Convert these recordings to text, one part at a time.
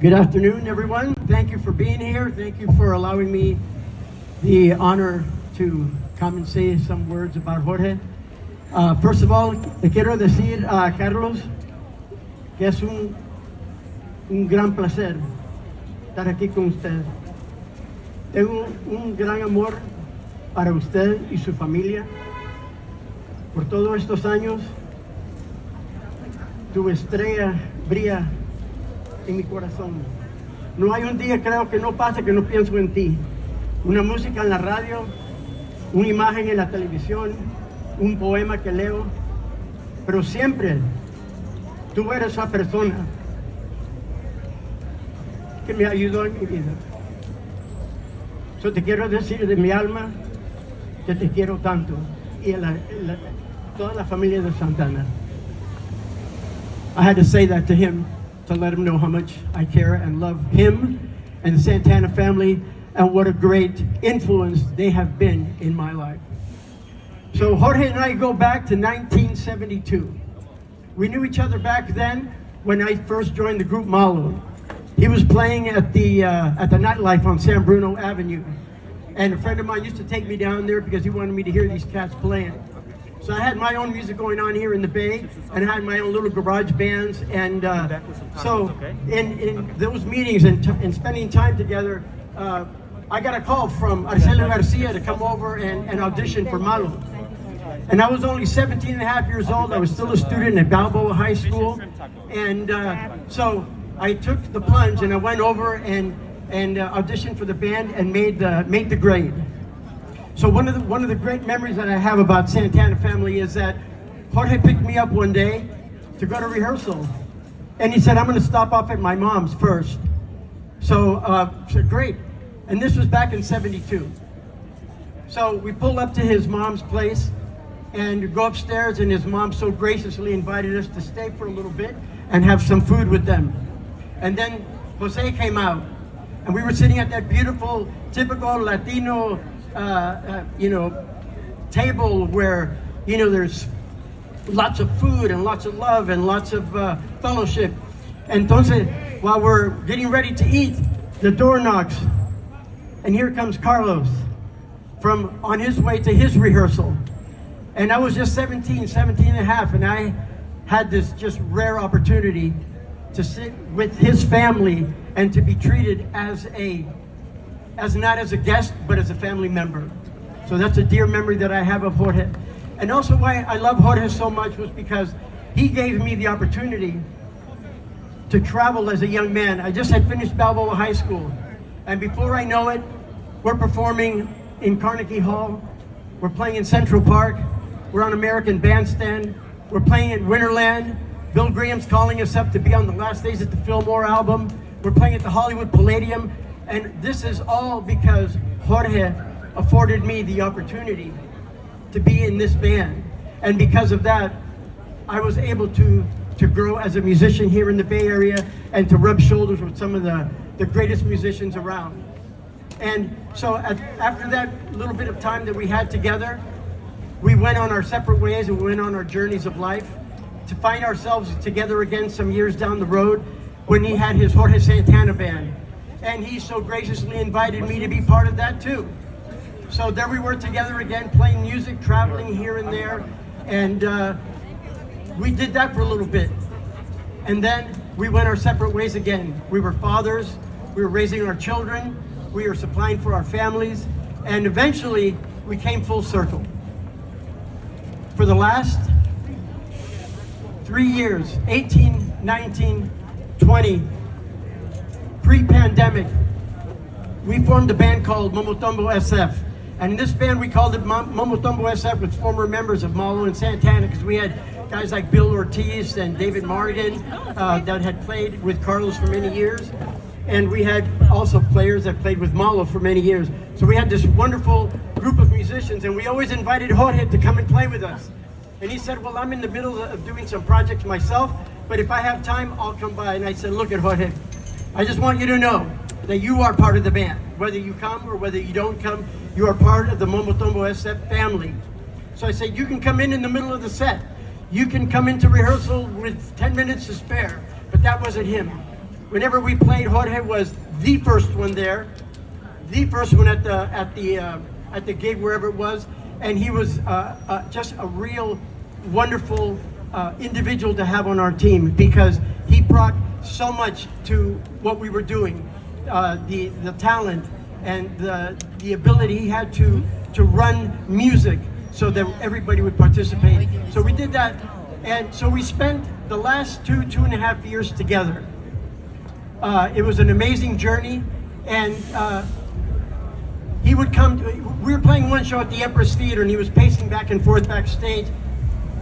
Good afternoon, everyone. Thank you for being here. Thank you for allowing me the honor to come and say some words about Jorge. First of all, le quiero decir a Carlos que es un gran placer estar aquí con usted. Tengo un gran amor para usted y su familia. Por todos estos años, tu estrella brilla en mi corazón. No hay un día, creo, que no pase que no pienso en ti. Una música en la radio, una imagen en la televisión, un poema que leo, pero siempre tú eres esa persona que me ayudó en mi vida. Yo te quiero decir de mi alma que te quiero tanto, y toda la familia de Santana. I had to say that to him to let him know how much I care and love him and the Santana family and what a great influence they have been in my life. So Jorge and I go back to 1972. We knew each other back then when I first joined the group Malo. He was playing at the nightlife on San Bruno Avenue. And a friend of mine used to take me down there because he wanted me to hear these cats playing. So I had my own music going on here in the Bay, and I had my own little garage bands. And so in those meetings and spending time together, I got a call from Arcelio Garcia to come over and audition for Malo. And I was only 17 and a half years old. I was still a student at Balboa High School. And so I took the plunge and I went over and auditioned for the band and made the grade. So one of the great memories that I have about Santana family is that Jorge picked me up one day to go to rehearsal, and he said, "I'm going to stop off at my mom's first." So I said, "Great," and this was back in '72. So we pull up to his mom's place and go upstairs, and his mom so graciously invited us to stay for a little bit and have some food with them. And then Jose came out, and we were sitting at that beautiful, typical Latino table where, there's lots of food and lots of love and lots of fellowship. Entonces, while we're getting ready to eat, the door knocks, and here comes Carlos on his way to his rehearsal. And I was just 17 and a half, and I had this just rare opportunity to sit with his family and to be treated as not as a guest, but as a family member. So that's a dear memory that I have of Jorge. And also why I love Jorge so much was because he gave me the opportunity to travel as a young man. I just had finished Balboa High School. And before I know it, we're performing in Carnegie Hall. We're playing in Central Park. We're on American Bandstand. We're playing in Winterland. Bill Graham's calling us up to be on the last days at the Fillmore album. We're playing at the Hollywood Palladium. And this is all because Jorge afforded me the opportunity to be in this band. And because of that, I was able to grow as a musician here in the Bay Area and to rub shoulders with some of the greatest musicians around. And so after that little bit of time that we had together, we went on our separate ways and we went on our journeys of life to find ourselves together again some years down the road when he had his Jorge Santana band. And he so graciously invited me to be part of that too. So there we were together again, playing music, traveling here and there, and we did that for a little bit. And then we went our separate ways again. We were fathers, we were raising our children, we were supplying for our families, and eventually we came full circle. For the last 3 years, 18, 19, 20, pre-pandemic, we formed a band called Momotombo SF. And in this band, we called it Momotombo SF with former members of Malo and Santana, because we had guys like Bill Ortiz and David Morgan that had played with Carlos for many years. And we had also players that played with Malo for many years. So we had this wonderful group of musicians, and we always invited Jorge to come and play with us. And he said, "Well, I'm in the middle of doing some projects myself, but if I have time, I'll come by." And I said, "Look at Jorge, I just want you to know that you are part of the band. Whether you come or whether you don't come, you are part of the Momotombo SF family." So I said, "You can come in the middle of the set. You can come into rehearsal with 10 minutes to spare." But that wasn't him. Whenever we played, Jorge was the first one there, the first one at the gig, wherever it was, and he was just a real wonderful individual to have on our team, because he brought so much to what we were doing, the talent and the ability he had to run music so that everybody would participate. So we did that, and so we spent the last 2.5 years together. It was an amazing journey, and he would come we were playing one show at the Empress Theater, and he was pacing back and forth backstage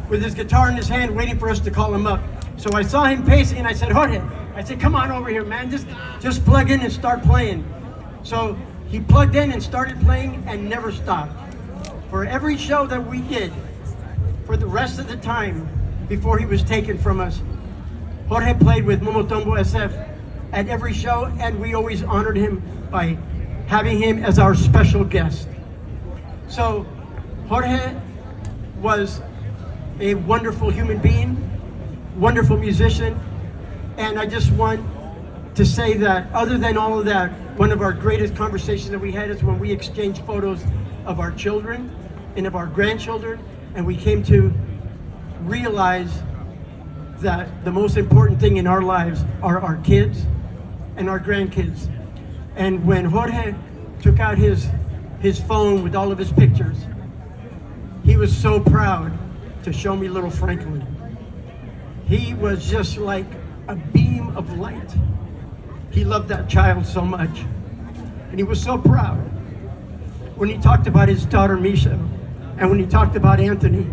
with his guitar in his hand, waiting for us to call him up. So I saw him pacing, and I said, Jorge, I said, come on over here, man, just plug in and start playing. So he plugged in and started playing and never stopped. For every show that we did, for the rest of the time before he was taken from us, Jorge played with Momotombo SF at every show, and we always honored him by having him as our special guest. So Jorge was a wonderful human being, wonderful musician, and I just want to say that other than all of that, one of our greatest conversations that we had is when we exchanged photos of our children and of our grandchildren, and we came to realize that the most important thing in our lives are our kids and our grandkids. And when Jorge took out his phone with all of his pictures, he was so proud to show me little Franklin. He was just like a beam of light. He loved that child so much. And he was so proud when he talked about his daughter Misha, and when he talked about Anthony.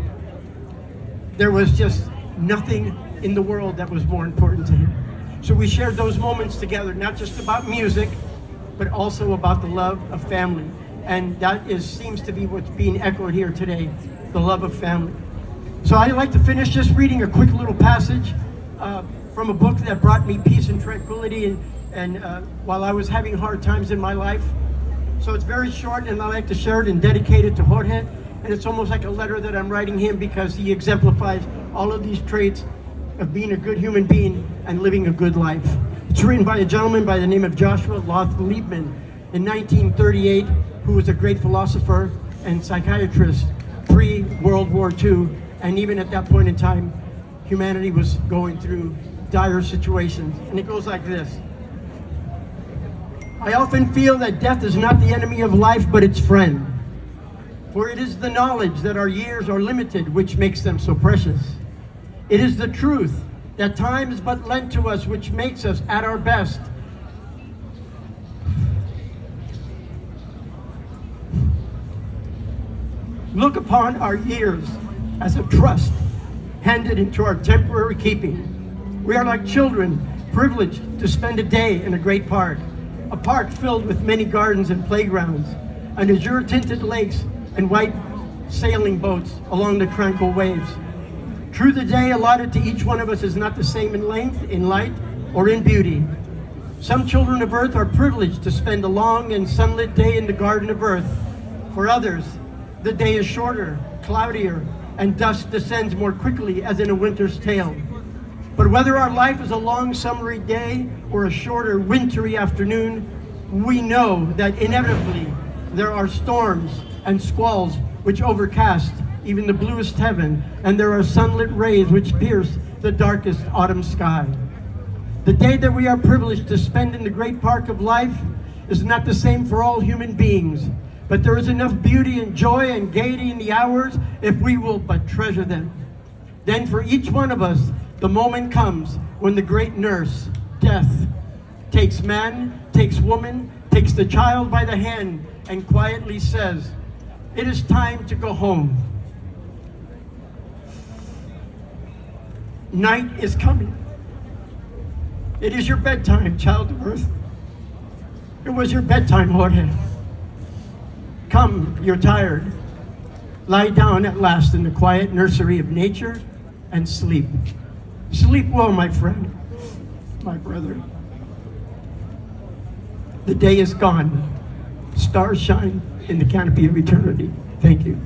There was just nothing in the world that was more important to him. So we shared those moments together, not just about music, but also about the love of family. And that seems to be what's being echoed here today, the love of family. So I'd like to finish just reading a quick little passage from a book that brought me peace and tranquility and while I was having hard times in my life. So it's very short, and I like to share it and dedicate it to Jorge. And it's almost like a letter that I'm writing him, because he exemplifies all of these traits of being a good human being and living a good life. It's written by a gentleman by the name of Joshua Loth Liebman in 1938, who was a great philosopher and psychiatrist pre-World War II. And even at that point in time, humanity was going through dire situations. And it goes like this. I often feel that death is not the enemy of life, but its friend. For it is the knowledge that our years are limited which makes them so precious. It is the truth that time is but lent to us which makes us at our best. Look upon our years as a trust handed into our temporary keeping. We are like children privileged to spend a day in a great park, a park filled with many gardens and playgrounds, and azure-tinted lakes and white sailing boats along the tranquil waves. True, the day allotted to each one of us is not the same in length, in light, or in beauty. Some children of earth are privileged to spend a long and sunlit day in the garden of earth. For others, the day is shorter, cloudier, and dusk descends more quickly as in a winter's tale. But whether our life is a long summery day or a shorter wintry afternoon, we know that inevitably there are storms and squalls which overcast even the bluest heaven, and there are sunlit rays which pierce the darkest autumn sky. The day that we are privileged to spend in the great park of life is not the same for all human beings, but there is enough beauty and joy and gaiety in the hours if we will but treasure them. Then for each one of us, the moment comes when the great nurse, death, takes man, takes woman, takes the child by the hand, and quietly says, "It is time to go home. Night is coming. It is your bedtime, child of earth. It was your bedtime, Jorge. Come, you're tired. Lie down at last in the quiet nursery of nature and sleep. Sleep well, my friend, my brother. The day is gone. Stars shine in the canopy of eternity." Thank you.